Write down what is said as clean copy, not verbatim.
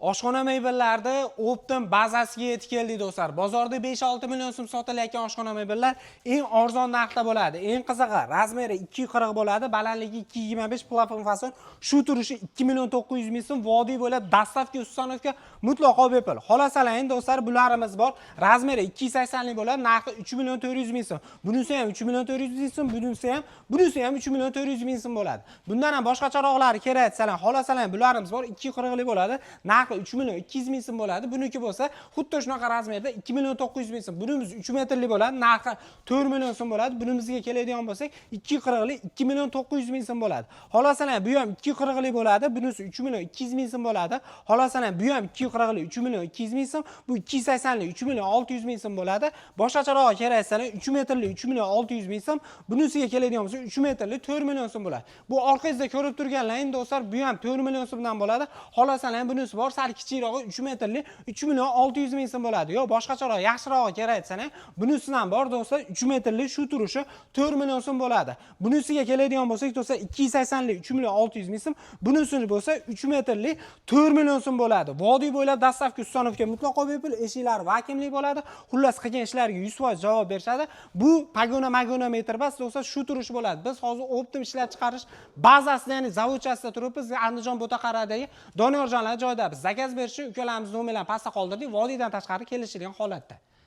Oshxona mebellarida optim bazasiga yetib keldik do'stlar. Bozorda 5-6 million so'm sotilayotgan oshxona mebellar eng arzon narxda bo'ladi. Eng qizig'i, razmeri 240 bo'ladi, balandligi 225, plafon fason, shu turishi 2 million 900 ming so'm, vodiy bo'lib, dastavka ustanovka mutlaqo bepul. Xolasalang do'stlar, bularimiz bor. Razmeri 280 lik bo'ladi, narxi 3 million 400 ming so'm. Bunisi ham 3 million 400 ming so'm, bunisi ham 3 million 400 ming so'm bo'ladi. Bundan ham boshqa charoqlari kerak etsalar, xolasalang bularimiz bor, 240 lik bo'ladi. Narxi 3 million 200 ming so'm bo'ladi. Buniki bo'lsa, xuddi shunaqa razmerda 2 million 900 ming so'm. Bunimiz 3 metrli bo'ladi. Narxi 4 million so'm bo'ladi. Bunimizga keladigan bo'lsak, 240 lik 2 million 900 ming so'm bo'ladi. Xolasalang bu ham 240 lik bo'ladi. Bunisi 3 million 200 ming so'm bo'ladi. Xolasalang bu ham 240 lik 3 million 200 ming so'm, bu 280 lik 3 million 600 ming so'm bo'ladi. Boshqacharoq kerak etsalar 3 metrli 3 million 600 ming so'm, bunisiga keladigan bo'lsa 3 metrli 4 million so'm bo'ladi. Bu orqangizda ko'rib turganlaring do'stlar, bu ham 4 million so'mdan bo'ladi. Xolasalang bunisi bor, sal kichikroq 3 metrli 3 million 600 ming so'm bo'ladi. Yo, boshqacharoq yaxshiroq kerak etsang, bunisidan bor do'stlar, 3 metrli shu turishi 4 million so'm bo'ladi. Bunisiga keladigan bo'lsak do'stlar, 280 lik 3 million 600 ming so'm, bunisini bo'lsa 3 metrli 4 million so'm bo'ladi. Vodiy bo'ylab dastavka ustanovka mutlaqo bepul, eshiklar vakuumli bo'ladi. Xullas, qilgan ishlarga 100% javob berishadi. Bu pagona metr bas do'stlar, shu turish bo'ladi. Biz hozir optim ishlab chiqarish bazasida, ya'ni zavodchasida turibmiz. Andijon Bo'taqaradagi Doniyorjonlar joyida biz zakaz berishni ukalarimiz nomerlarini pastda qoldirdik. Vodiydan tashqari kelishilgan holatda.